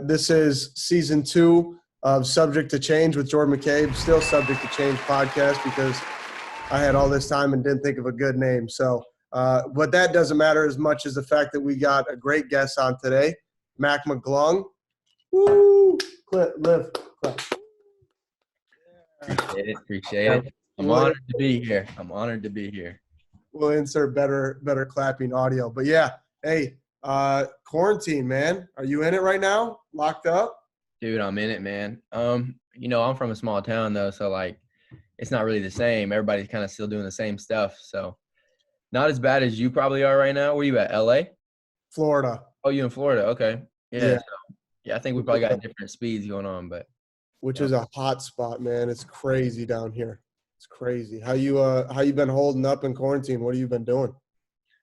This is season 2 of Subject to Change with Jordan McCabe, still Subject to Change podcast because I had all this time and didn't think of a good name. But that doesn't matter as much as the fact that we got a great guest on today, MAC MCCLUNG. Woo! Lift. Appreciate it. I'm honored to be here. We'll insert better clapping audio. But yeah, hey, quarantine, man. Are you in it right now? Locked up? Dude, I'm in it, man. I'm from a small town though, so like it's not really the same. Everybody's kind of still doing the same stuff. So not as bad as you probably are right now. Where you at? LA? Florida. Oh, you in Florida? Okay. Yeah. I think we probably got different speeds going on, but which is a hot spot, man. It's crazy down here. It's crazy. How you been holding up in quarantine? What have you been doing?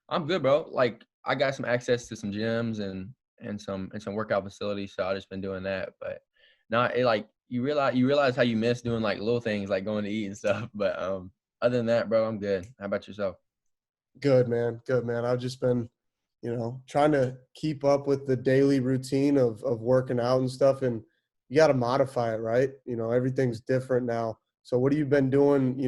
I'm good, bro. Like I got some access to some gyms and some workout facilities, so I just been doing that. But not like you realize how you miss doing like little things like going to eat and stuff. But other than that, bro, I'm good. How about yourself? Good, man. I've just been, trying to keep up with the daily routine of working out and stuff, and you got to modify it, right? Everything's different now. So what have you been doing,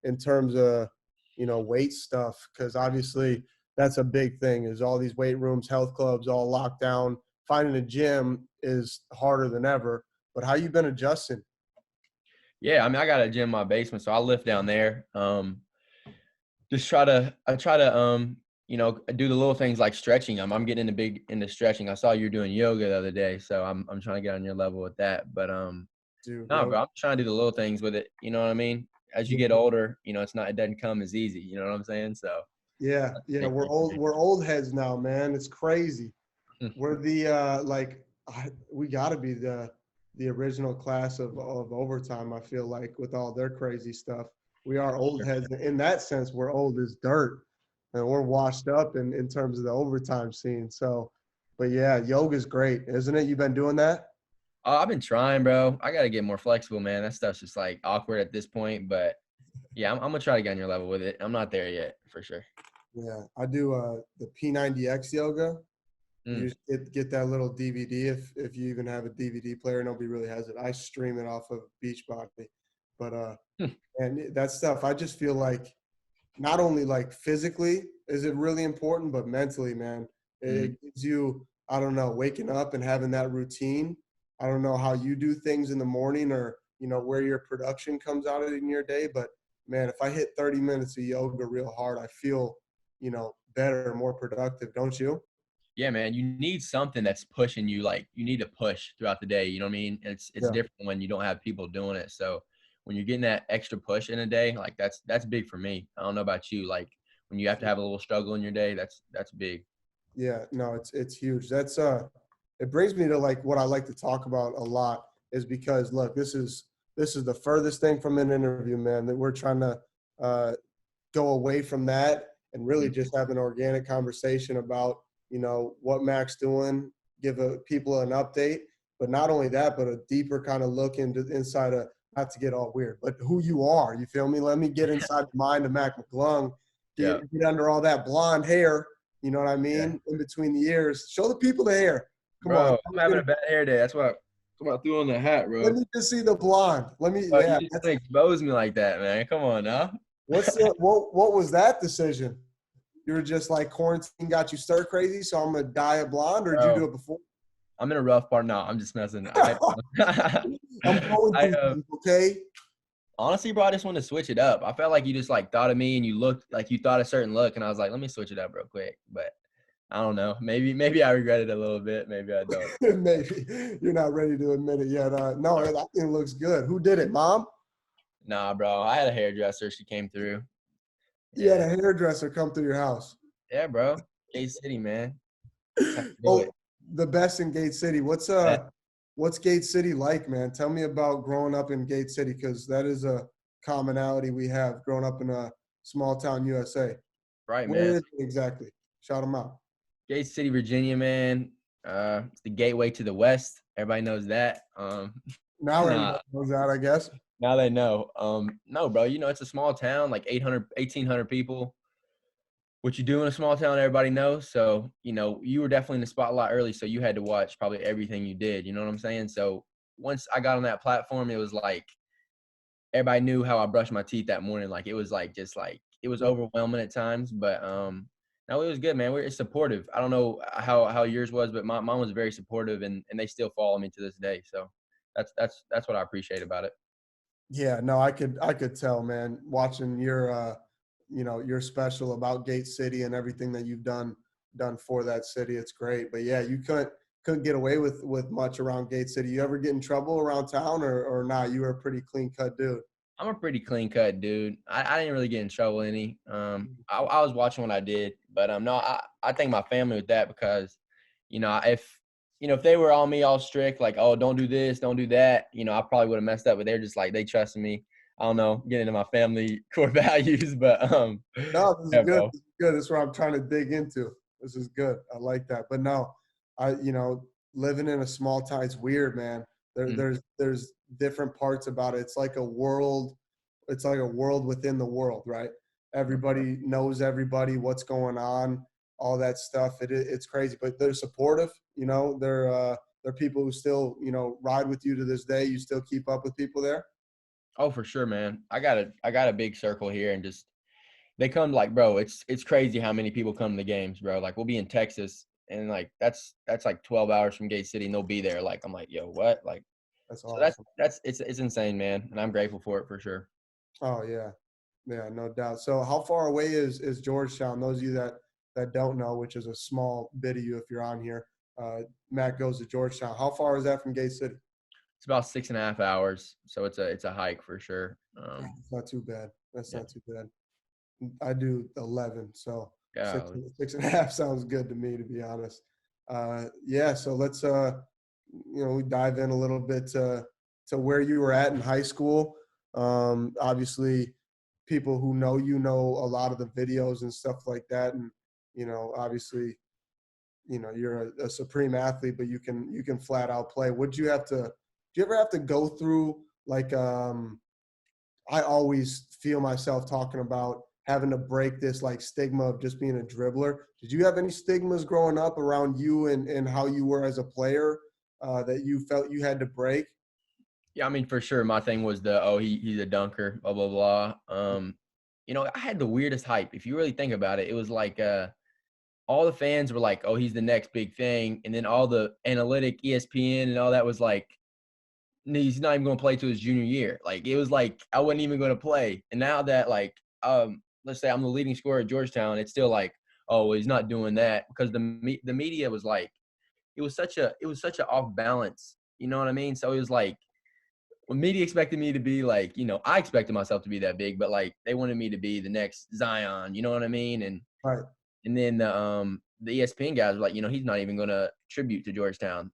in terms of, weight stuff? Because obviously that's a big thing is all these weight rooms, health clubs, all locked down. Finding a gym is harder than ever. But how you been adjusting? Yeah, I mean, I got a gym in my basement, so I lift down there. I try to do the little things like stretching. I'm getting into stretching. I saw you were doing yoga the other day, so I'm trying to get on your level with that. But Dude, no, bro, I'm trying to do the little things with it. You know what I mean? As you get older, it doesn't come as easy. You know what I'm saying? So yeah, we're old heads now, man. It's crazy. We're the we got to be the original class of overtime. I feel like with all their crazy stuff, we are old heads. In that sense, we're old as dirt, and we're washed up in terms of the overtime scene. So, but yeah, yoga's great, isn't it? You've been doing that? I've been trying, bro. I got to get more flexible, man. That stuff's just like awkward at this point, but yeah, I'm going to try to get on your level with it. I'm not there yet for sure. Yeah, I do the P90x Yoga. You get that little DVD if you even have a DVD player. Nobody really has it. I stream it off of Beachbody. But and that stuff, I just feel like not only like physically is it really important, but mentally, man. It gives you, I don't know, waking up and having that routine. I don't know how you do things in the morning or, where your production comes out in your day. But, man, if I hit 30 minutes of yoga real hard, I feel, better, more productive, don't you? Yeah, man, you need something that's pushing you. Like you need to push throughout the day. You know what I mean? It's different when you don't have people doing it. So when you're getting that extra push in a day, like that's big for me. I don't know about you. Like when you have to have a little struggle in your day, that's big. Yeah, no, it's huge. That's it brings me to like what I like to talk about a lot is because look, this is the furthest thing from an interview, man, that we're trying to go away from that and really just have an organic conversation about, what Mac's doing, give people an update, but not only that, but a deeper kind of look inside of, not to get all weird, but who you are, you feel me? Let me get inside the mind of Mac McClung, get under all that blonde hair, you know what I mean? Yeah. In between the ears. Show the people the hair. Come on. I'm having a bad hair day. That's why I threw on the hat, bro. Let me just see the blonde. You just expose me like that, man. Come on now. What was that decision? You were just like quarantine got you stir crazy, so I'm gonna dye a blonde, or did you do it before? I'm in a rough part now. I'm just messing. I'm going through okay. Honestly, bro, I just want to switch it up. I felt like you just like thought of me and you looked like you thought a certain look, and I was like, let me switch it up real quick. But I don't know. Maybe I regret it a little bit. Maybe I don't. Maybe you're not ready to admit it yet. No, I think it looks good. Who did it, Mom? Nah, bro. I had a hairdresser. She came through. You had a hairdresser come through your house. Yeah, bro. Gate City, man. The best in Gate City. What's Gate City like, man? Tell me about growing up in Gate City, because that is a commonality we have growing up in a small town USA. Right, Where man. is it exactly? Shout them out. Gate City, Virginia, man. It's the gateway to the West. Everybody knows that. Now everybody knows that, I guess. Now they know. No, bro, it's a small town, like 1,800 people. what you do in a small town, everybody knows. So, you were definitely in the spotlight early, so you had to watch probably everything you did. You know what I'm saying? So once I got on that platform, it was like everybody knew how I brushed my teeth that morning. Like it was like just like it was Right. overwhelming at times, but no, it was good, man. It's supportive. I don't know how yours was, but my mom was very supportive, and they still follow me to this day. So that's what I appreciate about it. Yeah, no, I could tell, man, watching your your special about Gate City and everything that you've done for that city. It's great. But yeah, you couldn't get away with much around Gate City. You ever get in trouble around town or not? You were a pretty clean cut dude. I'm a pretty clean cut dude. I didn't really get in trouble any. I was watching what I did, but no, I thank my family with that because, if they were on me all strict, like, oh, don't do this, don't do that, I probably would have messed up. But they're just like they trusted me. I don't know, getting into my family core values, but No, this is yeah, good. bro. This is good. This is what I'm trying to dig into. This is good. I like that. But no, living in a small town, it's weird, man. There, Mhm. there's different parts about it. It's like a world. It's like a world within the world, right? Everybody knows everybody, what's going on, all that stuff. It's crazy, but they're supportive. They're people who still ride with you to this day. You still keep up with people there. Oh, for sure, man. I got a big circle here, and just they come like, bro, it's crazy how many people come to the games, bro. Like we'll be in Texas and like that's like 12 hours from Gate City and they'll be there. Like I'm like, yo, what? Like That's so that's awesome. that's it's insane, man. And I'm grateful for it for sure. Oh yeah, yeah, no doubt. So how far away is Georgetown? Those of you that don't know, which is a small bit of you if you're on here, Matt goes to Georgetown. How far is that from Gate City? It's about 6.5 hours. So it's a hike for sure. It's not too bad. That's Yeah. not too bad. I do 11, so Golly. 6.5 sounds good to me, to be honest. Yeah, so let's we dive in a little bit to where you were at in high school. Obviously, people who know you know a lot of the videos and stuff like that, and obviously, you're a supreme athlete, but you can flat out play. Would you have to? Do you ever have to go through like I always feel myself talking about having to break this like stigma of just being a dribbler. Did you have any stigmas growing up around you and how you were as a player that you felt you had to break? Yeah, I mean for sure. My thing was he's a dunker, blah blah blah. I had the weirdest hype. If you really think about it, it was like all the fans were like, oh, he's the next big thing. And then all the analytic ESPN and all that was like, he's not even going to play to his junior year. Like it was like I wasn't even going to play. And now that like let's say I'm the leading scorer at Georgetown, it's still like, oh, well, he's not doing that because the media was like it was such a off balance. You know what I mean? So it was like when media expected me to be like, I expected myself to be that big, but like they wanted me to be the next Zion. You know what I mean? Right. And then the ESPN guys were like, he's not even going to tribute to Georgetown.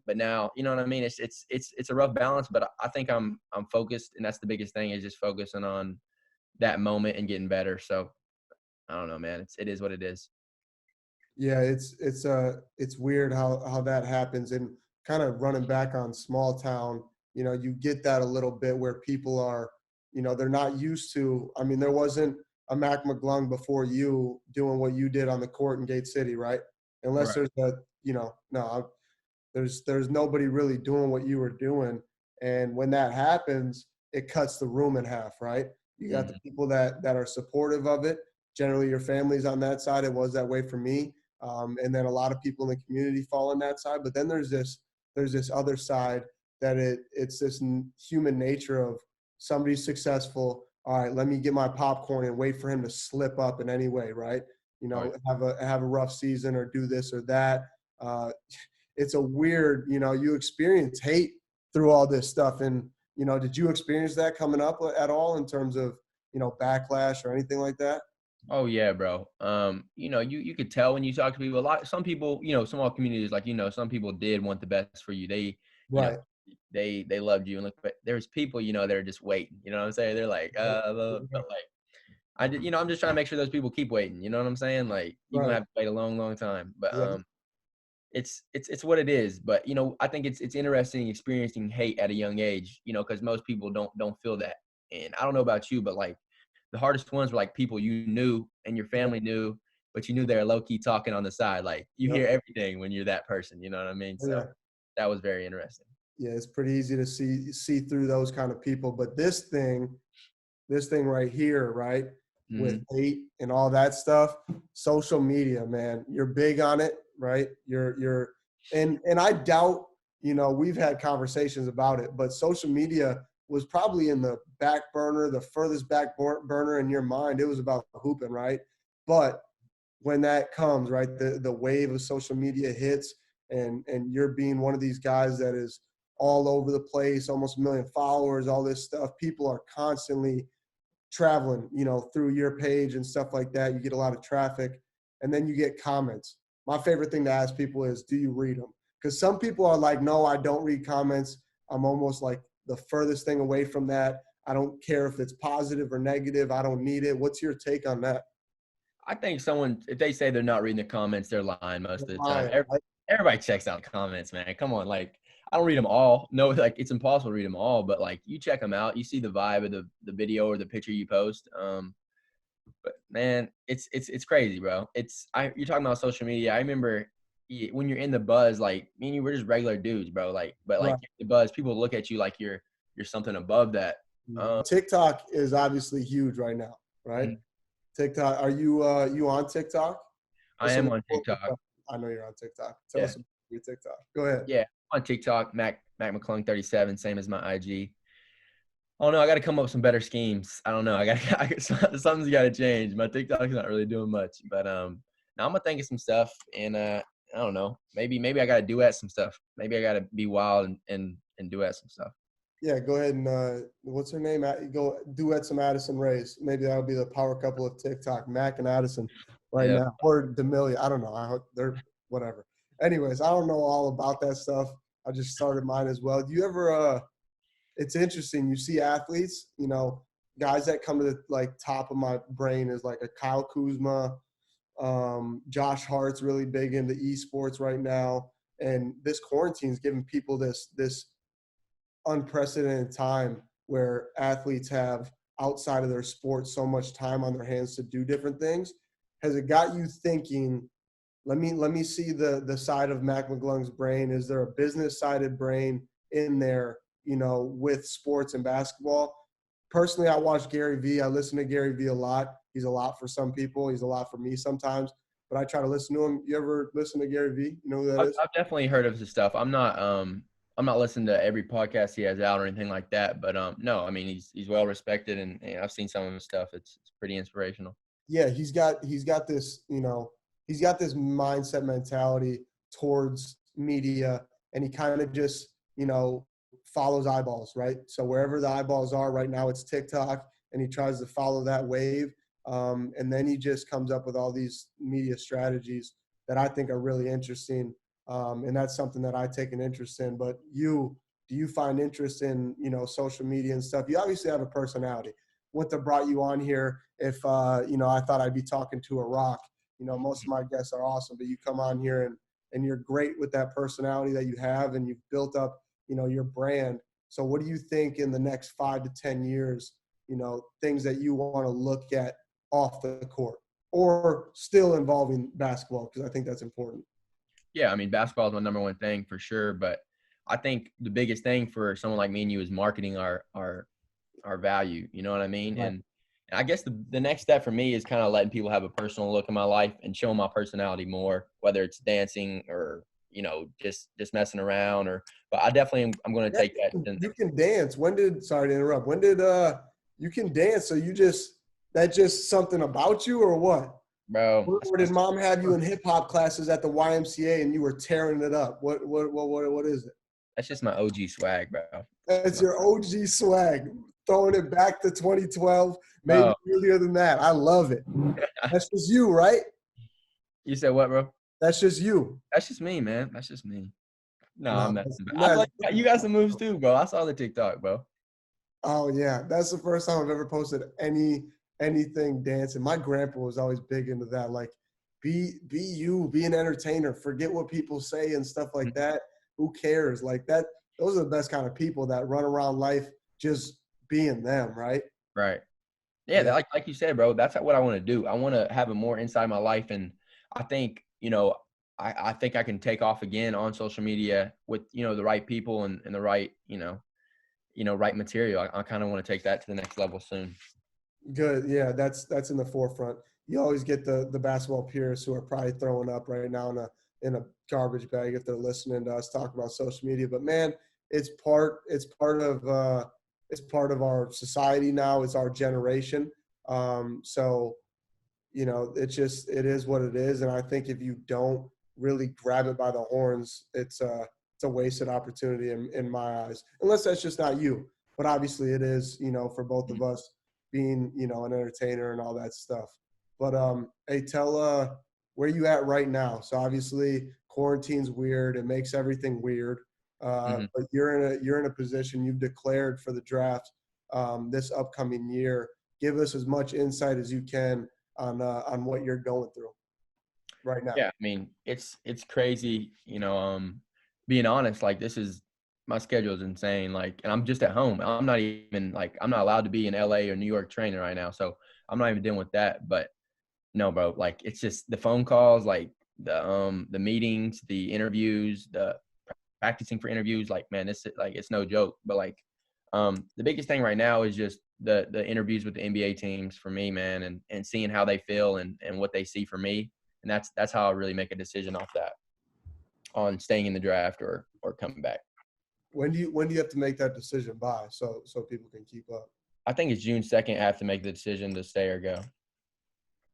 But now, you know what I mean? It's a rough balance, but I think I'm focused, and that's the biggest thing is just focusing on that moment and getting better. So I don't know, man. It is what it is. Yeah, it's weird how that happens, and kind of running back on small town, you get that a little bit where people are, they're not used to. I mean, there wasn't a Mac McClung before you doing what you did on the court in Gate City, right? Unless Right. there's no, there's nobody really doing what you were doing, and when that happens, it cuts the room in half, right? You got the Mhm. people that are supportive of it. Generally, your family's on that side. It was that way for me, and then a lot of people in the community fall on that side. But then there's this other side that it's this human nature of somebody's successful. All right, let me get my popcorn and wait for him to slip up in any way, right? Right. Have a rough season or do this or that. Uh, it's a weird, you experience hate through all this stuff. And, did you experience that coming up at all in terms of, backlash or anything like that? Oh yeah, bro. You could tell when you talk to people. Some people, small communities, like some people did want the best for you. You know, Right. they loved you, and look, but there's people, that are just waiting. You know what I'm saying? They're like, but like I did, I'm just trying to make sure those people keep waiting. You know what I'm saying? Like you're gonna Right. have to wait a long, long time. But Yeah. it's what it is. But I think it's interesting experiencing hate at a young age. Because most people don't feel that. And I don't know about you, but like the hardest ones were like people you knew and your Yeah. family knew. but you knew they were low key talking on the side. Like you hear everything when you're that person. You know what I mean? So that was very interesting. Yeah, it's pretty easy to see through those kind of people. But this thing right here, right, with hate and all that stuff, social media, man, you're big on it, right? And I doubt, you know, we've had conversations about it, but social media was probably in the back burner, the furthest back burner in your mind. It was about hooping, right? But when that comes, right, the wave of social media hits, and you're being one of these guys that is all over the place, almost 1 million followers, all this stuff. People are constantly traveling, you know, through your page and stuff like that. You get a lot of traffic, and then you get comments. My favorite thing to ask people is, do you read them? Because some people are like, no, I don't read comments. I'm almost like the furthest thing away from that. I don't care if it's positive or negative. I don't need it. What's your take on that? I think if they say they're not reading the comments, they're lying most of the time. Everybody checks out comments, man. Come on. Like, I don't read them all. No, like it's impossible to read them all, but like you check them out. You see the vibe of the video or the picture you post. But man, it's crazy, bro. You're talking about social media. I remember when you're in the buzz, like me and you, we're just regular dudes, bro. Like, but like the buzz, people look at you like you're something above that. TikTok is obviously huge right now, right? TikTok. Are you on TikTok? I am on TikTok. I know you're on TikTok. Tell us about your TikTok. Go ahead. Yeah, on TikTok, Mac MCCLUNG 37, same as my IG. Oh no, I got to come up with some better schemes. I don't know. Something's got to change. My TikTok's not really doing much, but now I'm gonna think of some stuff, and I don't know. Maybe I got to duet some stuff. Maybe I got to be wild and duet some stuff. Yeah, go ahead and what's her name? Go duet some Addison Rays. Maybe that'll be the power couple of TikTok, Mac and Addison, now, or D'Amelio. I don't know. I hope they're whatever. Anyways, I don't know all about that stuff. I just started mine as well. Do you ever? It's interesting. You see athletes, you know, guys that come to the like top of my brain is like a Kyle Kuzma, Josh Hart's really big into esports right now, and this quarantine's giving people this unprecedented time where athletes have outside of their sport so much time on their hands to do different things. Has it got you thinking, let me see the side of Mac McClung's brain? Is there a business sided brain in there, you know, with sports and basketball? Personally, I watch Gary Vee. I listen to Gary Vee a lot. He's a lot for some people. He's a lot for me sometimes, but I try to listen to him. You ever listen to Gary Vee? You know who that is? I've definitely heard of his stuff. I'm not listening to every podcast he has out or anything like that, but no, I mean he's well respected, and I've seen some of his stuff. It's pretty inspirational. Yeah, he's got this, you know, he's got this mindset mentality towards media, and he kind of just, you know, follows eyeballs, right? So wherever the eyeballs are right now, it's TikTok, and he tries to follow that wave, and then he just comes up with all these media strategies that I think are really interesting. And that's something that I take an interest in. But do you find interest in, you know, social media and stuff? You obviously have a personality. Wouldn't have brought you on here if, you know, I thought I'd be talking to a rock. You know, most of my guests are awesome, but you come on here and you're great with that personality that you have, and you've built up, you know, your brand. So what do you think in the next 5 to 10 years, you know, things that you want to look at off the court or still involving basketball? Because I think that's important. Yeah, I mean, basketball is my number one thing for sure, but I think the biggest thing for someone like me and you is marketing our value. You know what I mean? Right. And I guess the next step for me is kind of letting people have a personal look in my life and show my personality more, whether it's dancing or, you know, just messing around but I definitely I'm going to take that. You can dance. Sorry to interrupt. When did you can dance? So that's just something about you or what? Bro, or did mom have you in hip hop classes at the YMCA and you were tearing it up? What is it? That's just my OG swag, bro. That's your OG swag. Throwing it back to 2012, maybe earlier than that. I love it. That's just you, right? You said what, bro? That's just you. That's just me, man. That's just me. No, I'm messing. You got some moves too, bro. I saw the TikTok, bro. Oh yeah, that's the first time I've ever posted anything dancing. My grandpa was always big into that. Like, be you, be an entertainer. Forget what people say and stuff like that. Who cares? Like that. Those are the best kind of people that run around life just being them, right? Right. Yeah, like you said, bro, that's what I want to do. I want to have a more inside my life, and I think, I think I can take off again on social media with, the right people and the right, right material. I kind of want to take that to the next level soon. Good. Yeah, that's in the forefront. You always get the basketball peers who are probably throwing up right now in a garbage bag if they're listening to us talk about social media. But man, it's part of our society now. It's our generation. So it is what it is. And I think if you don't really grab it by the horns, it's a wasted opportunity in my eyes, unless that's just not you. But obviously it is, for both of us being, an entertainer and all that stuff. But hey, tell where you at right now. So obviously quarantine's weird. It makes everything weird. But you're in a position, you've declared for the draft this upcoming year. Give us as much insight as you can on what you're going through right now. Yeah, I mean, it's crazy, being honest, like my schedule is insane. Like, and I'm just at home. I'm not even I'm not allowed to be in LA or New York training right now. So I'm not even dealing with that. But no, bro, like it's just the phone calls, like the meetings, the interviews, the practicing for interviews. Like, man, it's no joke. But the biggest thing right now is just the interviews with the NBA teams for me, man, and seeing how they feel and what they see for me. And that's how I really make a decision off that, on staying in the draft or coming back. When do you have to make that decision by so people can keep up? I think it's June 2nd. I have to make the decision to stay or go.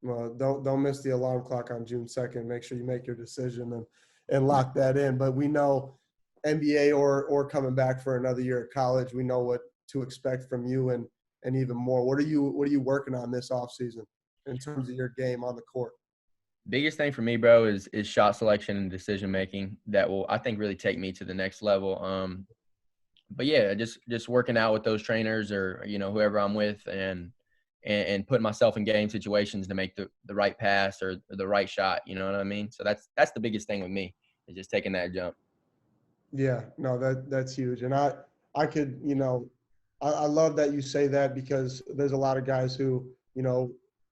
Well, don't miss the alarm clock on June 2nd. Make sure you make your decision and lock that in. But we know NBA or coming back for another year at college, we know what to expect from you and even more. What are you working on this offseason in terms of your game on the court? Biggest thing for me, bro, is shot selection and decision making that will, I think, really take me to the next level. But yeah, just working out with those trainers or whoever I'm with and putting myself in game situations to make the right pass or the right shot. You know what I mean? So that's the biggest thing with me, is just taking that jump. Yeah, no, that's huge. And I could, I love that you say that, because there's a lot of guys who,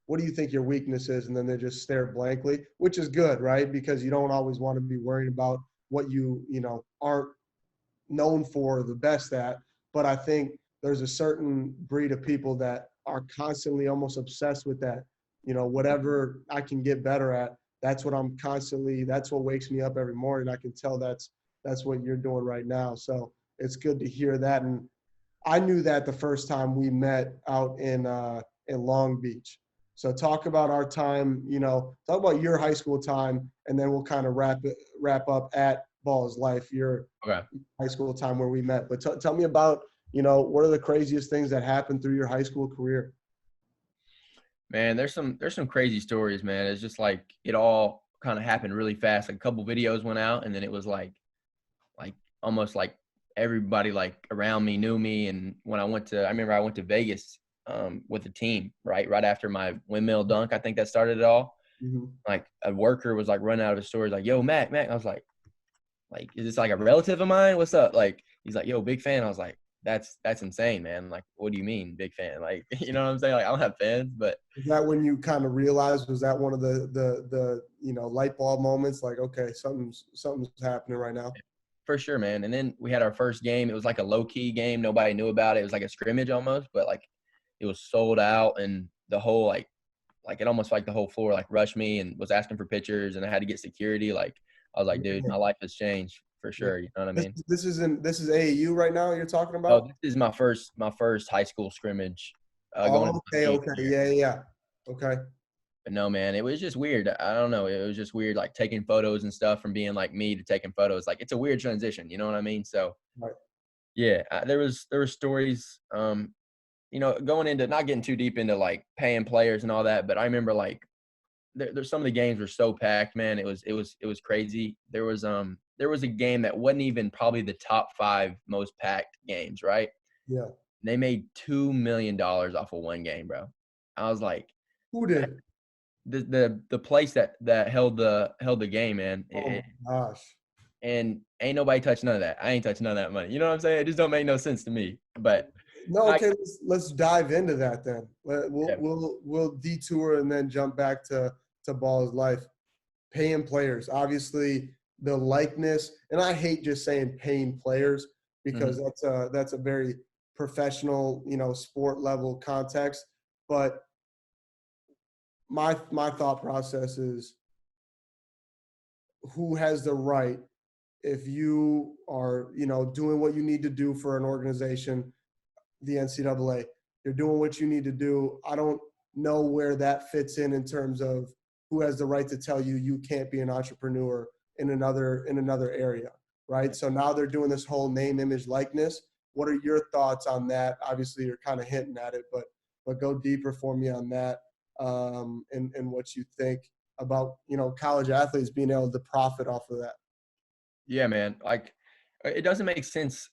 what do you think your weakness is? And then they just stare blankly, which is good, right? Because you don't always want to be worried about what you aren't known for the best at. But I think there's a certain breed of people that are constantly almost obsessed with that. Whatever I can get better at, that's what wakes me up every morning. I can tell that's what you're doing right now. So it's good to hear that. And I knew that the first time we met out in Long Beach. So talk about our time, talk about your high school time, and then we'll kind of wrap up at Ball's Life, your high school time where we met. But tell me about, what are the craziest things that happened through your high school career? Man, there's some crazy stories, man. It's just like it all kind of happened really fast. Like a couple videos went out, and then it was like almost like everybody like around me knew me. And when I remember I went to Vegas with the team right after my windmill dunk. I think that started it all. Mm-hmm. Like a worker was like running out of his store. He's like, "Yo, Mac." I was like, is this like a relative of mine? What's up? Like, he's like, "Yo, big fan." I was like, that's insane, man. Like, what do you mean big fan? Like, you know what I'm saying? Like, I don't have fans, but. Is that when you kind of realized, was that one of the light bulb moments? Like, okay, something's happening right now. For sure, man. And then we had our first game. It was like a low-key game. Nobody knew about it. It was like a scrimmage almost, but like it was sold out, and the whole like it almost like the whole floor like rushed me and was asking for pictures, and I had to get security. Like, I was like, dude, my life has changed for sure. You know what I mean? This is AAU right now you're talking about? Oh, this is my first high school scrimmage. Okay. Yeah. Okay. But no, man, it was just weird. I don't know. It was just weird, like taking photos and stuff from being like me to taking photos. Like, it's a weird transition. You know what I mean? So, Right. yeah, there were stories, going into, not getting too deep into like paying players and all that. But I remember like there's some of the games were so packed, man. It was crazy. There was a game that wasn't even probably the top 5 most packed games, right? Yeah. They made $2 million off of one game, bro. I was like, who did? The place that held the game, man. Oh gosh. And ain't nobody touched none of that. I ain't touched none of that money. You know what I'm saying? It just don't make no sense to me. But No, I, okay. Let's dive into that then. yeah. We'll detour and then jump back to Ball's life. Paying players, obviously the likeness, and I hate just saying paying players because Mhm. that's a very professional, sport level context. But my thought process is who has the right if you are, doing what you need to do for an organization, the NCAA. You're doing what you need to do. I don't know where that fits in terms of who has the right to tell you you can't be an entrepreneur in another area, right? So now they're doing this whole name, image, likeness. What are your thoughts on that? Obviously, you're kind of hinting at it, but go deeper for me on that, and what you think about college athletes being able to profit off of that. Yeah, man. Like, it doesn't make sense,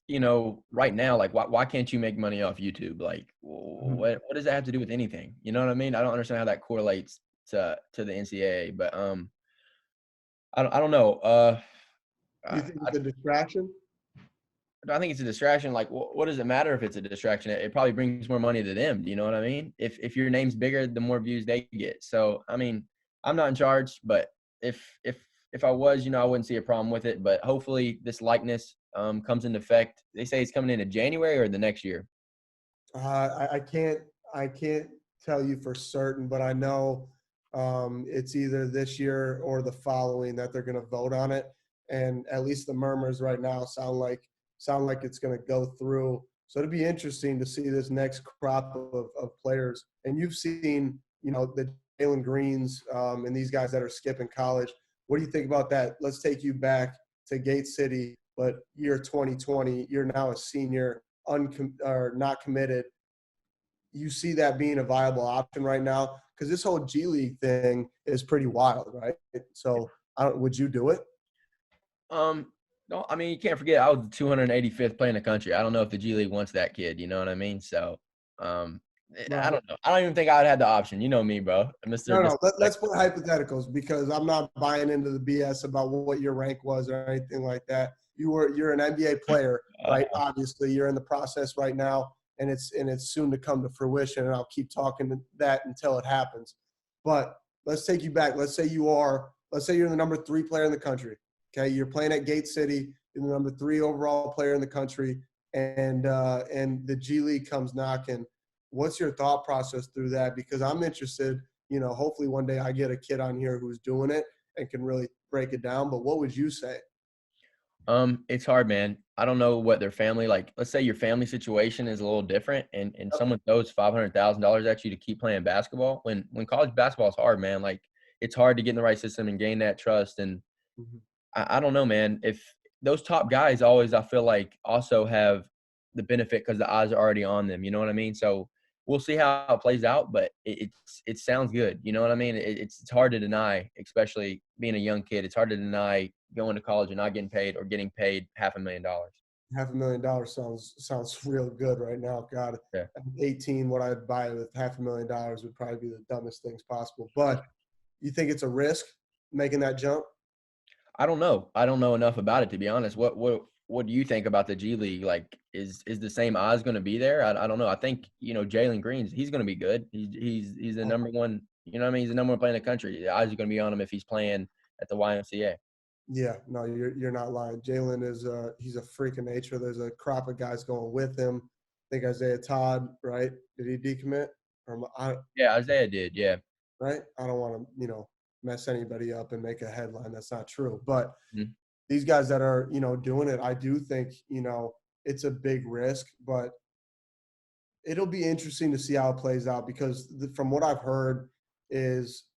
right now. Like, why can't you make money off YouTube? Like, Mhm. what does that have to do with anything? You know what I mean? I don't understand how that correlates to the NCAA. But I don't know. You I, think it's a distraction? I think it's a distraction. Like, what does it matter if it's a distraction? It probably brings more money to them. Do you know what I mean? If your name's bigger, the more views they get. So, I mean, I'm not in charge, but if I was, I wouldn't see a problem with it. But hopefully, this likeness comes into effect. They say it's coming into January or the next year. I can't tell you for certain, but I know it's either this year or the following that they're going to vote on it. And at least the murmurs right now sound like it's going to go through. So it'd be interesting to see this next crop of players. And you've seen, the Jalen Greens and these guys that are skipping college. What do you think about that? Let's take you back to Gate City, but year 2020, you're now a senior, or not committed. You see that being a viable option right now? Because this whole G League thing is pretty wild, right? So, would you do it? Um, no, I mean, you can't forget I was the 285th player in the country. I don't know if the G League wants that kid. You know what I mean? So, um, I Right. don't know. I don't even think I would have the option. You know me, bro, Mister No, no. Let's Disrespect. put hypotheticals because I'm not buying into the BS about what your rank was or anything like that. You're an NBA player, right? Obviously, you're in the process right now, and it's soon to come to fruition. And I'll keep talking to that until it happens. But let's take you back. Let's say you're the number 3 player in the country. Okay, you're playing at Gate City. You're the number 3 overall player in the country, and the G League comes knocking. What's your thought process through that? Because I'm interested. Hopefully one day I get a kid on here who's doing it and can really break it down. But what would you say? It's hard, man. I don't know what their family like. Let's say your family situation is a little different, and someone throws $500,000 at you to keep playing basketball. When college basketball is hard, man. Like, it's hard to get in the right system and gain that trust. And Mhm. I don't know, man. If those top guys always, I feel like, also have the benefit because the eyes are already on them. You know what I mean? So we'll see how it plays out, but it sounds good. You know what I mean? It's hard to deny, especially being a young kid. It's hard to deny going to college and not getting paid or getting paid $500,000. $500,000 sounds real good right now. God, Yeah. at 18, what I'd buy with $500,000 would probably be the dumbest things possible. But you think it's a risk making that jump? I don't know. I don't know enough about it, to be honest. What do you think about the G League? Like, is the same odds going to be there? I don't know. I think Jalen Green's he's going to be good. He's the Oh, number one. You know what I mean? He's the number one player in the country. The eyes are going to be on him if he's playing at the YMCA. yeah, no, you're not lying. Jalen is he's a freak of nature. There's a crop of guys going with him. I think Isaiah Todd, right? Did he decommit? Yeah, Isaiah did. Yeah. Right? I don't want to, mess anybody up and make a headline that's not true. But Mhm. these guys that are, doing it, I do think, it's a big risk, but it'll be interesting to see how it plays out because from what I've heard is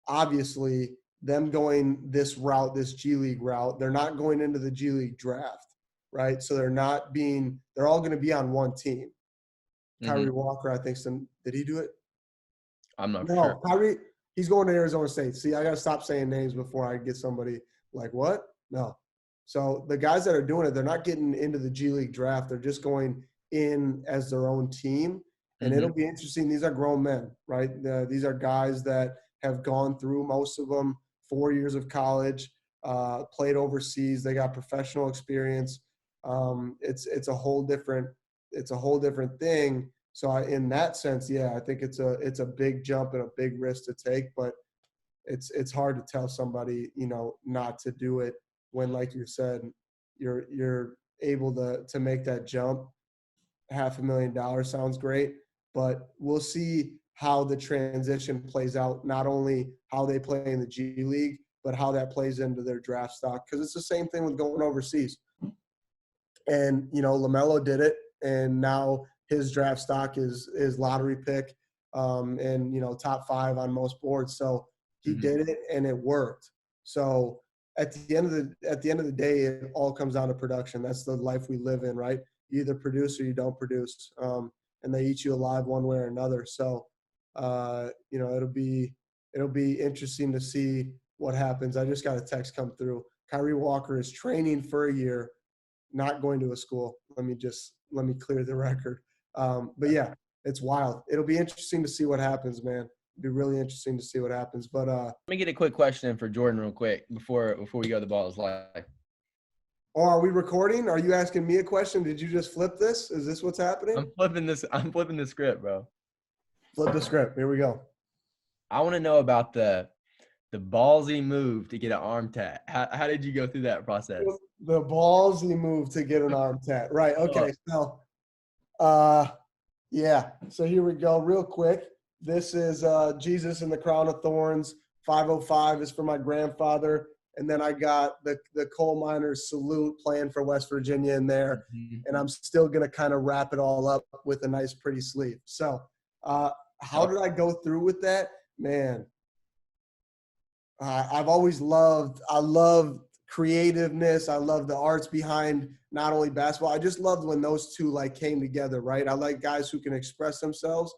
obviously them going this route, this G League route, they're not going into the G League draft, right? So they're all going to be on one team. Mhm. Kyrie Walker, I think, did he do it? I'm not for sure. No, Kyrie, he's going to Arizona State. See, I got to stop saying names before I get somebody like, what? No. So the guys that are doing it, they're not getting into the G League draft. They're just going in as their own team. And Mhm. it'll be interesting. These are grown men, right? These are guys that have gone through, most of them, 4 years of college, played overseas. They got professional experience. It's a whole different it's a whole different thing. So in that sense, yeah, I think it's a big jump and a big risk to take, but it's hard to tell somebody, not to do it when, like you said, you're able to make that jump. $500,000 sounds great, but we'll see how the transition plays out, not only how they play in the G League, but how that plays into their draft stock. Because it's the same thing with going overseas. And, LaMelo did it, and now his draft stock is lottery pick, and, top 5 on most boards. So he did it, and it worked. So at the end of the day, it all comes down to production. That's the life we live in, right? You either produce or you don't produce, and they eat you alive one way or another. So, it'll be interesting to see what happens. I just got a text come through. Kyrie Walker is training for a year, not going to a school. Let me clear the record. But yeah, it's wild. It'll be interesting to see what happens, man. It'll be really interesting to see what happens. But let me get a quick question in for Jordan real quick before we go to the balls live. Oh, are we recording? Are you asking me a question? Did you just flip this? Is this what's happening? I'm flipping the script, bro. Flip the script. Here we go. I want to know about the ballsy move to get an arm tat. How did you go through that process? The ballsy move to get an arm tat. Right. Okay. So, yeah. So here we go. Real quick. This is Jesus in the Crown of Thorns. 505 is for my grandfather. And then I got the coal miners salute playing for West Virginia in there. And I'm still going to kind of wrap it all up with a nice, pretty sleeve. So how did I go through with that? Man, I love creativeness. I love the arts behind not only basketball. I just loved when those two came together, right? I like guys who can express themselves.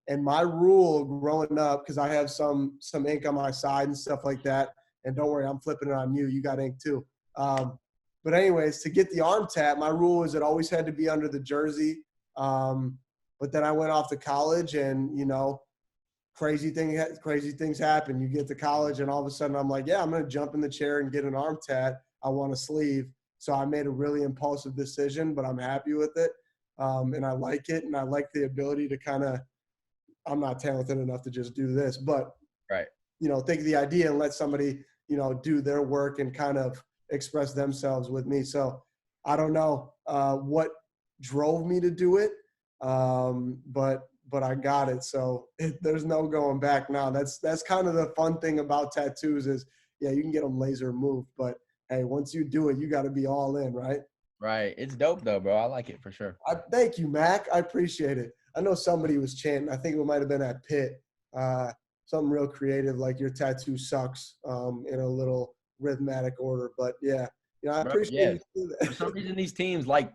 And my rule growing up, because I have some ink on my side and stuff like that, and don't worry, I'm flipping it on you. You got ink too. But anyways, to get the arm tat, my rule is it always had to be under the jersey. But then I went off to college, and crazy things happen. You get to college, and all of a sudden I'm like, yeah, I'm gonna jump in the chair and get an arm tat. I want a sleeve. So I made a really impulsive decision, but I'm happy with it, and I like it, and I like the ability to kind of. I'm not talented enough to just do this, but right. Think of the idea and let somebody, do their work and kind of express themselves with me. So I don't know what drove me to do it, but I got it. So there's no going back now. That's kind of the fun thing about tattoos is, yeah, you can get them laser moved, but hey, once you do it, you got to be all in, right? Right. It's dope though, bro. I like it for sure. Thank you, Mac. I appreciate it. I know somebody was chanting. I think it might have been at Pitt. Something real creative, like your tattoo sucks, in a little rhythmic order. But yeah, I appreciate you. For some reason, these teams like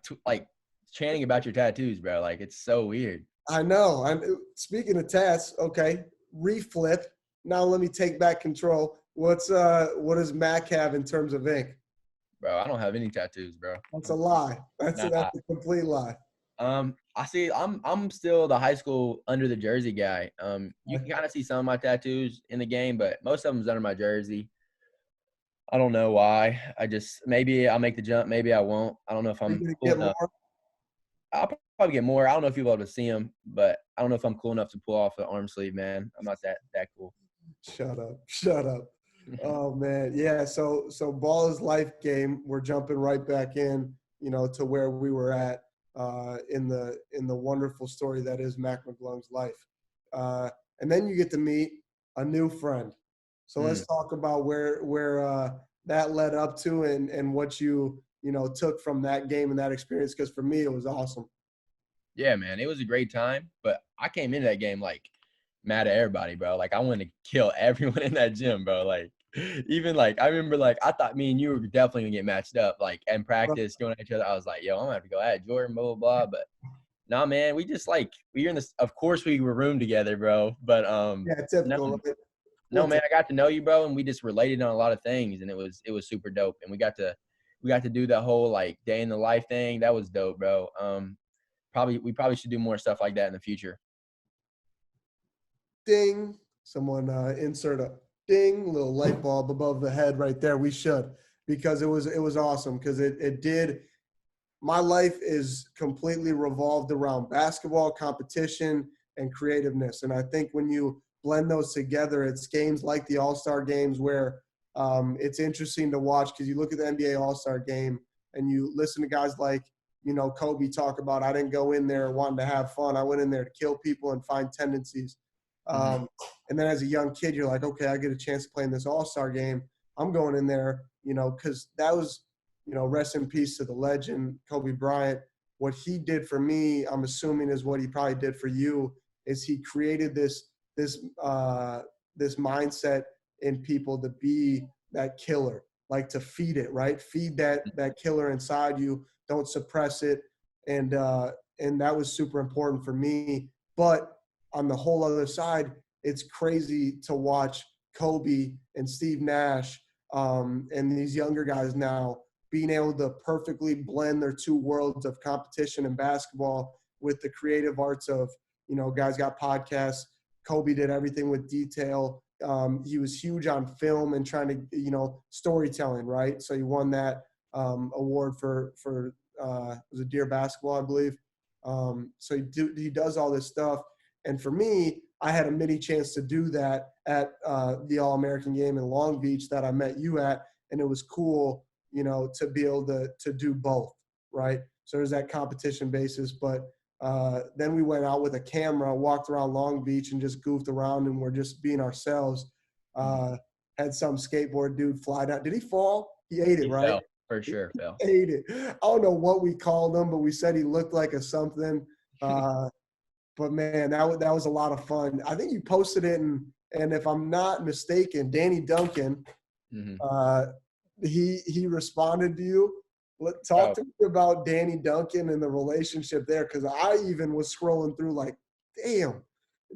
chanting about your tattoos, bro. Like it's so weird. I know. Speaking of tats, okay, reflip. Now let me take back control. What does Mac have in terms of ink? Bro, I don't have any tattoos, bro. That's a lie. That's a complete lie. I see. I'm still the high school under the jersey guy. You can kind of see some of my tattoos in the game, but most of them's under my jersey. I don't know why. Maybe I'll make the jump. Maybe I won't. I don't know if I'm cool enough. I'll probably get more. I don't know if you'll be able to see them, but I don't know if I'm cool enough to pull off the arm sleeve, man. I'm not that cool. Shut up. Oh man. Yeah. So ball is life game. We're jumping right back in, to where we were at. In the wonderful story that is Mac McClung's life. And then you get to meet a new friend. So let's talk about where that led up to and what you took from that game and that experience, because for me it was awesome. Yeah, man, it was a great time, but I came into that game mad at everybody, bro. I wanted to kill everyone in that gym, bro. Even I remember I thought me and you were definitely gonna get matched up in practice going at each other. I was like, yo, I'm gonna have to go at Jordan, blah blah blah. But nah, man, we just we were in this. Of course, we were roomed together, bro. But yeah, typical. No, man, I got to know you, bro, and we just related on a lot of things, and it was super dope. And we got to do that whole day in the life thing. That was dope, bro. We probably should do more stuff like that in the future. Ding! Someone insert a ding, little light bulb above the head right there. We should, because it was awesome, because it did my life is completely revolved around basketball, competition, and creativeness. And I think when you blend those together, it's games like the All-Star games where it's interesting to watch because you look at the NBA All-Star game and you listen to guys like, Kobe talk about, I didn't go in there wanting to have fun. I went in there to kill people and find tendencies. And then as a young kid, you're like, okay, I get a chance to play in this All-Star game. I'm going in there, because that was, rest in peace to the legend, Kobe Bryant. What he did for me, I'm assuming is what he probably did for you, is he created this mindset in people to be that killer, like to feed it, right? Feed that killer inside you. Don't suppress it. And that was super important for me. But on the whole other side, it's crazy to watch Kobe and Steve Nash and these younger guys now being able to perfectly blend their two worlds of competition and basketball with the creative arts of, guys got podcasts. Kobe did everything with detail. He was huge on film and trying to, storytelling, right? So he won that award for was it Dear Basketball, I believe. So he does all this stuff. And for me, I had a mini chance to do that at the All-American game in Long Beach that I met you at. And it was cool, to be able to do both, right? So there's that competition basis. But then we went out with a camera, walked around Long Beach and just goofed around and we're just being ourselves. Had some skateboard dude fly down. Did he fall? He ate it, right? Fell, for sure, fell. He ate it. I don't know what we called him, but we said he looked like a something. But man, that was a lot of fun. I think you posted it, and if I'm not mistaken, Danny Duncan, he responded to you. Talk to me about Danny Duncan and the relationship there, because I even was scrolling through like, damn,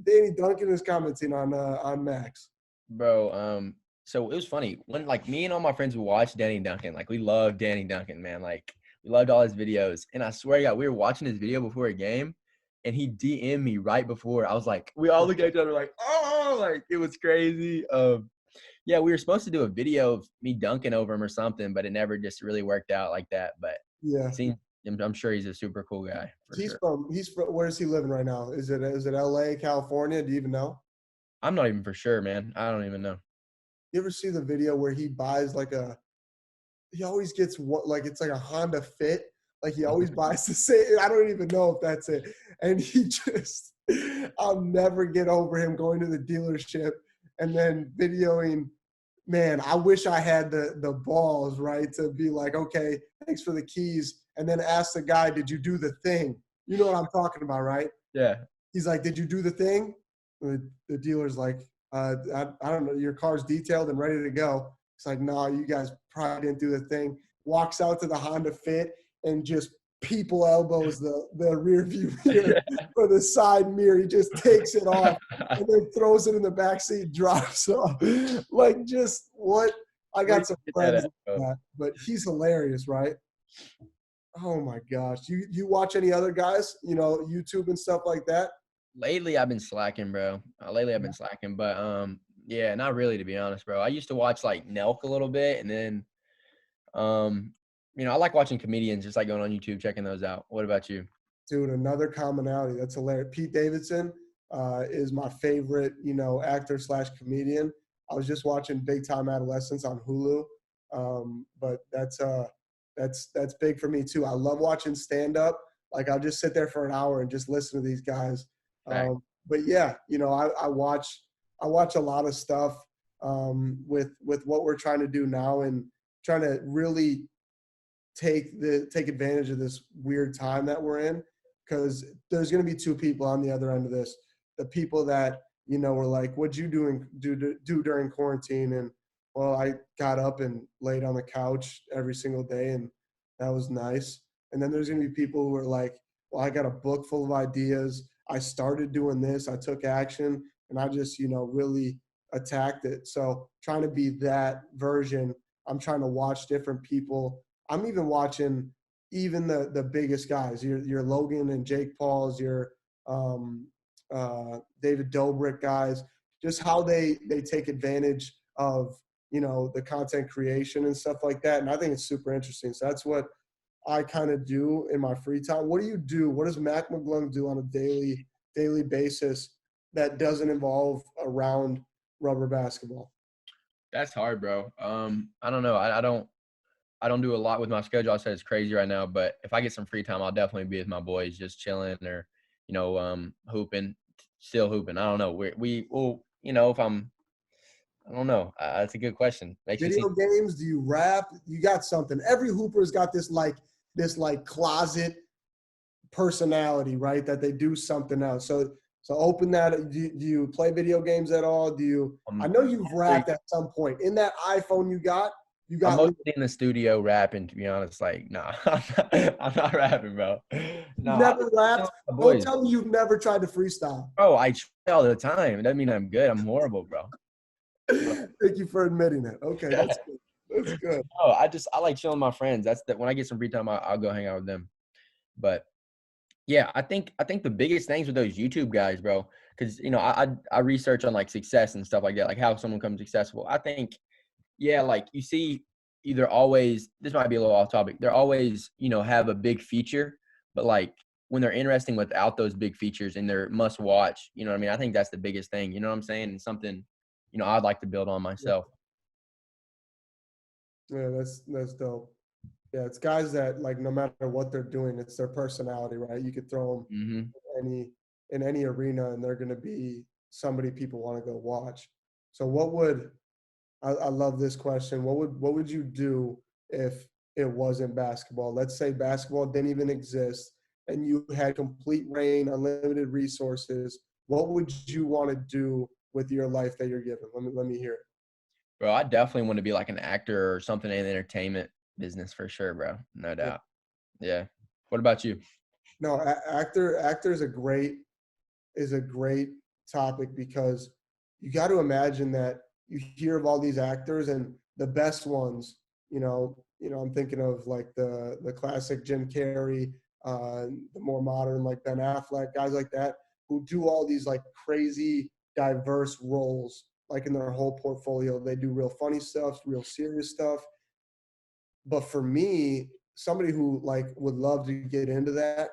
Danny Duncan is commenting on Max. Bro, so it was funny when like me and all my friends would watch Danny Duncan. Like we loved Danny Duncan, man. Like we loved all his videos. And I swear to God, we were watching his video before a game. And he DM'd me right before. I was like, we all looked at each other like, oh, like it was crazy. Yeah, we were supposed to do a video of me dunking over him or something, but it never just really worked out like that. But yeah, I'm sure he's a super cool guy. He's from where is he living right now? Is it LA, California? Do you even know? I'm not even for sure, man. I don't even know. You ever see the video where he buys he always gets it's like a Honda Fit. Like he always buys the same. I don't even know if that's it. And I'll never get over him going to the dealership and then videoing. Man, I wish I had the balls, right, to be like, okay, thanks for the keys. And then ask the guy, did you do the thing? You know what I'm talking about, right? Yeah. He's like, did you do the thing? The dealer's like, I don't know, your car's detailed and ready to go. It's like, no, you guys probably didn't do the thing. Walks out to the Honda Fit and just people elbows the rear view mirror for the side mirror. He just takes it off and then throws it in the back seat, drops off. Like just what? I got some friends like that, but he's hilarious, right? Oh my gosh. You watch any other guys, YouTube and stuff like that? Lately I've been slacking, bro. But yeah, not really, to be honest, bro. I used to watch like Nelk a little bit, and then I like watching comedians, just like going on YouTube, checking those out. What about you? Dude, another commonality. That's hilarious. Pete Davidson is my favorite, actor / comedian. I was just watching Big Time Adolescence on Hulu. But that's big for me too. I love watching stand-up. Like I'll just sit there for an hour and just listen to these guys. But yeah, I watch a lot of stuff with what we're trying to do now and trying to really take advantage of this weird time that we're in, because there's going to be two people on the other end of this. The people that, were like, what'd you do during quarantine? And well, I got up and laid on the couch every single day and that was nice. And then there's going to be people who are like, well, I got a book full of ideas. I started doing this. I took action and I just, really attacked it. So trying to be that version, I'm trying to watch different people. I'm even watching even the biggest guys, your Logan and Jake Pauls, your David Dobrik guys, just how they take advantage of, the content creation and stuff like that. And I think it's super interesting. So that's what I kind of do in my free time. What do you do? What does Mac McClung do on a daily basis that doesn't involve around rubber basketball? That's hard, bro. I don't know. I don't do a lot with my schedule. I said it's crazy right now, but if I get some free time, I'll definitely be with my boys, just chilling or, hooping, still hooping. I don't know. We will, if I don't know. That's a good question. Makes me Video games? Do you rap? You got something. Every hooper's got this closet personality, right? That they do something else. So open that. Do you play video games at all? I know you've rapped at some point. In that iPhone you got I'm mostly in the studio rapping, to be honest. Like, nah, I'm not rapping, bro. No, never rapped? Don't tell me you've never tried to freestyle. Bro, I try all the time. It doesn't mean I'm good. I'm horrible, bro. Thank you for admitting that. Okay, that's good. That's good. Oh, I like chilling with my friends. That's that. When I get some free time, I'll go hang out with them. But yeah, I think the biggest things with those YouTube guys, bro, because I research on like success and stuff like that, like how someone becomes successful. I think, yeah, like you see, either always, this might be a little off topic. They're always, have a big feature, but like when they're interesting without those big features and they're must watch, you know what I mean? I think that's the biggest thing. You know what I'm saying? And something, I'd like to build on myself. Yeah, that's dope. Yeah, it's guys that like no matter what they're doing, it's their personality, right? You could throw them in any arena, and they're going to be somebody people want to go watch. So, I love this question? What would you do if it wasn't basketball? Let's say basketball didn't even exist, and you had complete reign, unlimited resources. What would you want to do with your life that you're given? Let me hear it. Bro, I definitely want to be like an actor or something in the entertainment business for sure, bro. No doubt. Yeah. What about you? No, actor is a great topic because you got to imagine that you hear of all these actors and the best ones, I'm thinking of like the classic Jim Carrey, the more modern like Ben Affleck, guys like that who do all these like crazy diverse roles like in their whole portfolio. They do real funny stuff, real serious stuff. But for me, somebody who like would love to get into that,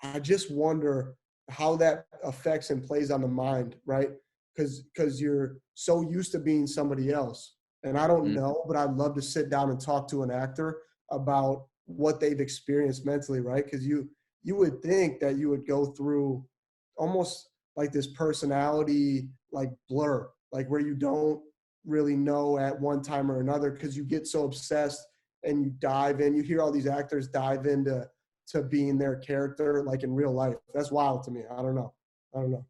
I just wonder how that affects and plays on the mind, right? Because you're so used to being somebody else. And I don't know, but I'd love to sit down and talk to an actor about what they've experienced mentally, right? Because you would think that you would go through almost like this personality like blur, like where you don't really know at one time or another because you get so obsessed and you dive in. You hear all these actors dive into being their character like in real life. That's wild to me. I don't know.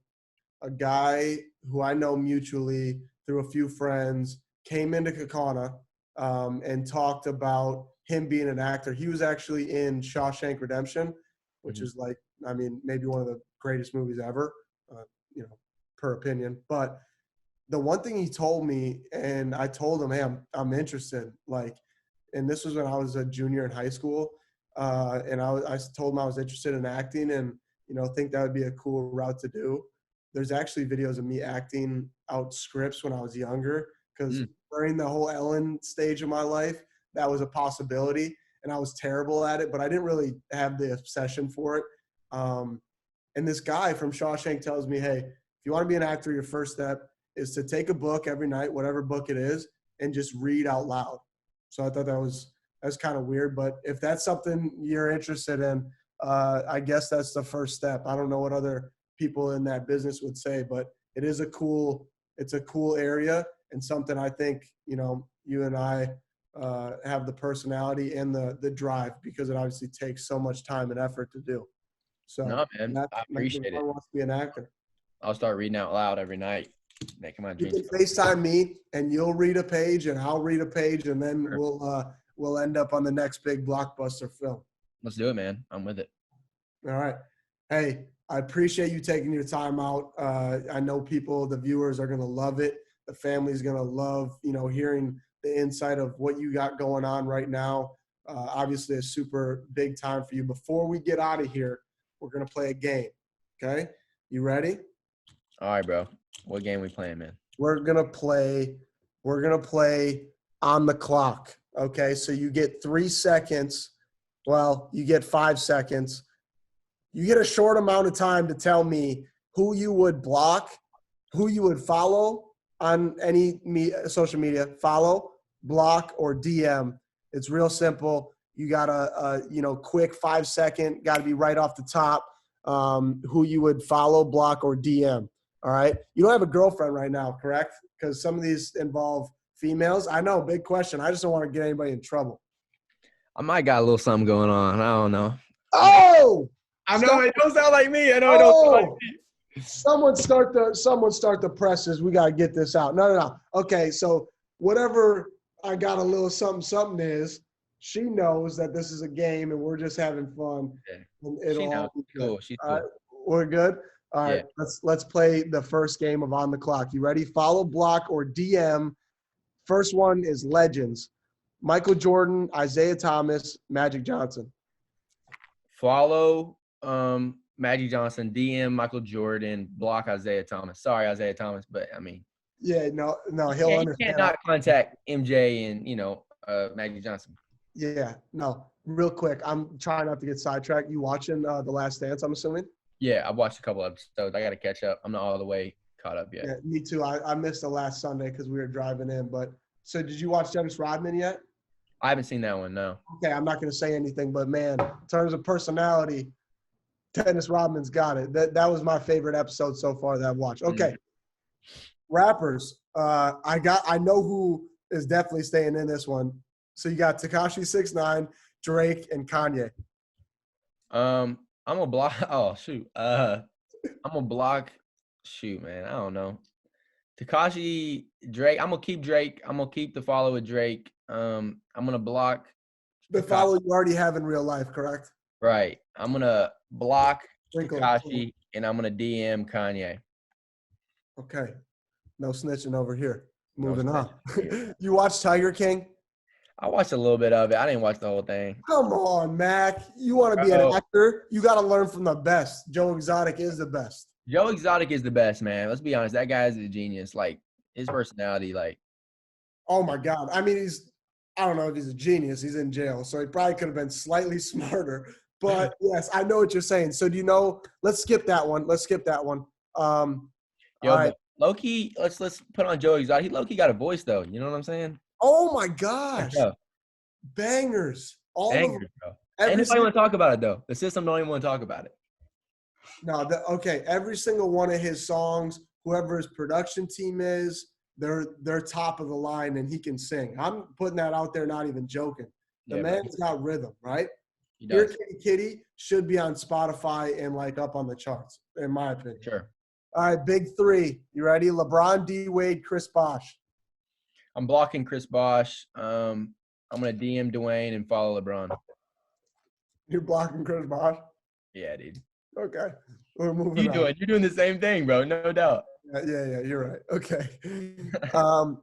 A guy who I know mutually through a few friends came into Kakana and talked about him being an actor. He was actually in Shawshank Redemption, which is like, I mean, maybe one of the greatest movies ever, per opinion. But the one thing he told me, and I told him, hey, I'm interested. Like, and this was when I was a junior in high school. And I told him I was interested in acting and, think that would be a cool route to do. There's actually videos of me acting out scripts when I was younger because during the whole Ellen stage of my life, that was a possibility. And I was terrible at it, but I didn't really have the obsession for it. And this guy from Shawshank tells me, hey, if you want to be an actor, your first step is to take a book every night, whatever book it is, and just read out loud. So I thought that's kind of weird, but if that's something you're interested in, I guess that's the first step. I don't know what other people in that business would say, but it's a cool area and something I think, you and I have the personality and the drive because it obviously takes so much time and effort to do. So no, man, I appreciate it. Wants to be an actor. I'll start reading out loud every night, making my dreams. You can FaceTime me and you'll read a page and I'll read a page and then we'll end up on the next big blockbuster film. Let's do it, man. I'm with it. All right. Hey, I appreciate you taking your time out. I know the viewers are going to love it. The family's going to love, hearing the insight of what you got going on right now. Obviously a super big time for you. Before we get out of here, we're going to play a game. Okay. You ready? All right, bro. What game we playing, man? We're going to play on the clock. Okay. So you get 3 seconds Well, you get 5 seconds. You get a short amount of time to tell me who you would block, who you would follow on any social media, follow, block, or DM. It's real simple. You got a quick 5 second, got to be right off the top, who you would follow, block, or DM. All right. You don't have a girlfriend right now, correct? Because some of these involve females. I know, big question. I just don't want to get anybody in trouble. I might got a little something going on. I don't know. Oh! I know it don't sound like me. I know it don't sound like me. Someone start the presses. We gotta get this out. No. Okay, so whatever I got a little something is, she knows that this is a game and we're just having fun. Okay. And it'll all be good. Cool. She's All right, cool. we're good. All right, Yeah. let's play the first game of On the Clock. You ready? Follow, block, or DM. First one is legends. Michael Jordan, Isaiah Thomas, Magic Johnson. Follow Magic Johnson, DM Michael Jordan, block Isaiah Thomas. Sorry, Isaiah Thomas, but I mean. Yeah, no, he'll You understand. can't not contact MJ and Magic Johnson. Yeah, no, real quick. I'm trying not to get sidetracked. You watching The Last Dance, I'm assuming? Yeah, I've watched a couple episodes. I got to catch up. I'm not all the way caught up yet. Yeah, me too. I missed the last Sunday because we were driving in. But so did you watch Dennis Rodman yet? I haven't seen that one, no. Okay, I'm not going to say anything, but man, in terms of personality, Dennis Rodman's got it. That was my favorite episode so far that I've watched. Okay, rappers. I know who is definitely staying in this one. So you got Tekashi 6ix9ine, Drake, and Kanye. I'm gonna block. Oh shoot. I'm gonna block. Shoot, man. I don't know. Tekashi, Drake. I'm gonna keep Drake. I'm gonna keep the follow with Drake. I'm gonna block. The follow you already have in real life, correct? Right. I'm gonna block Sprinkle. Tekashi, and I'm gonna DM Kanye. Okay. No snitching over here. Moving No on. snitching. You watch Tiger King? I watched a little bit of it. I didn't watch the whole thing. Come on, Mac. You want to be an actor? You got to learn from the best. Joe Exotic is the best. Joe Exotic is the best, man. Let's be honest. That guy is a genius. Like, his personality, like. Oh, my God. I mean, I don't know if he's a genius. He's in jail. So he probably could have been slightly smarter. But, yes, I know what you're saying. So do you know – let's skip that one. All right. Low-key, let's put on Joe Exotic. He low-key got a voice, though. You know what I'm saying? Oh, my gosh. Bangers. All Bangers, of them. bro. Ain't nobody want to talk about it, though. The system don't even want to talk about it. No, okay. Every single one of his songs, whoever his production team is, they're top of the line, and he can sing. I'm putting that out there, not even joking. The man's got rhythm, right? Here Kitty Kitty should be on Spotify and like up on the charts, in my opinion. Sure. All right, big three. You ready? LeBron, D Wade, Chris Bosh. I'm blocking Chris Bosh. I'm gonna DM Dwayne and follow LeBron. You're blocking Chris Bosh? Yeah, dude. Okay. We're moving on. You're doing the same thing, bro. No doubt. Yeah, you're right. Okay. All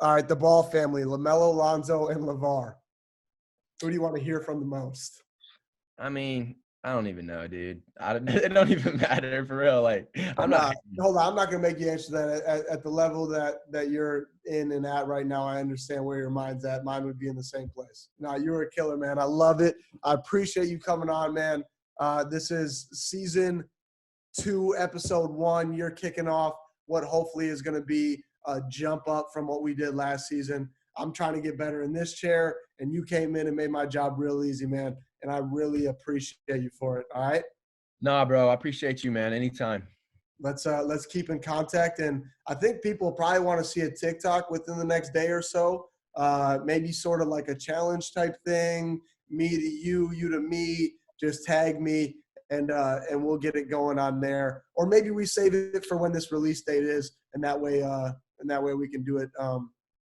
right, the Ball family, LaMelo, Lonzo, and LeVar. Who do you want to hear from the most? I mean, I don't even know, dude. It don't even matter for real. Like, Hold on. I'm not going to make you answer that. At the level that you're in and at right now, I understand where your mind's at. Mine would be in the same place. No, you're a killer, man. I love it. I appreciate you coming on, man. This is season 2, episode 1. You're kicking off what hopefully is going to be a jump up from what we did last season. I'm trying to get better in this chair, and you came in and made my job real easy, man. And I really appreciate you for it. All right. Nah, bro. I appreciate you, man. Anytime. Let's keep in contact. And I think people probably want to see a TikTok within the next day or so. Maybe sort of like a challenge type thing. Me to you, you to me. Just tag me, and we'll get it going on there. Or maybe we save it for when this release date is, and that way we can do it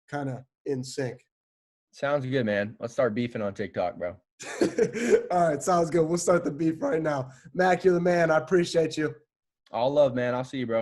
kind of in sync. Sounds good, man. Let's start beefing on TikTok, bro. All right, sounds good. We'll start the beef right now. Mac, you're the man. I appreciate you. All love, man. I'll see you, bro.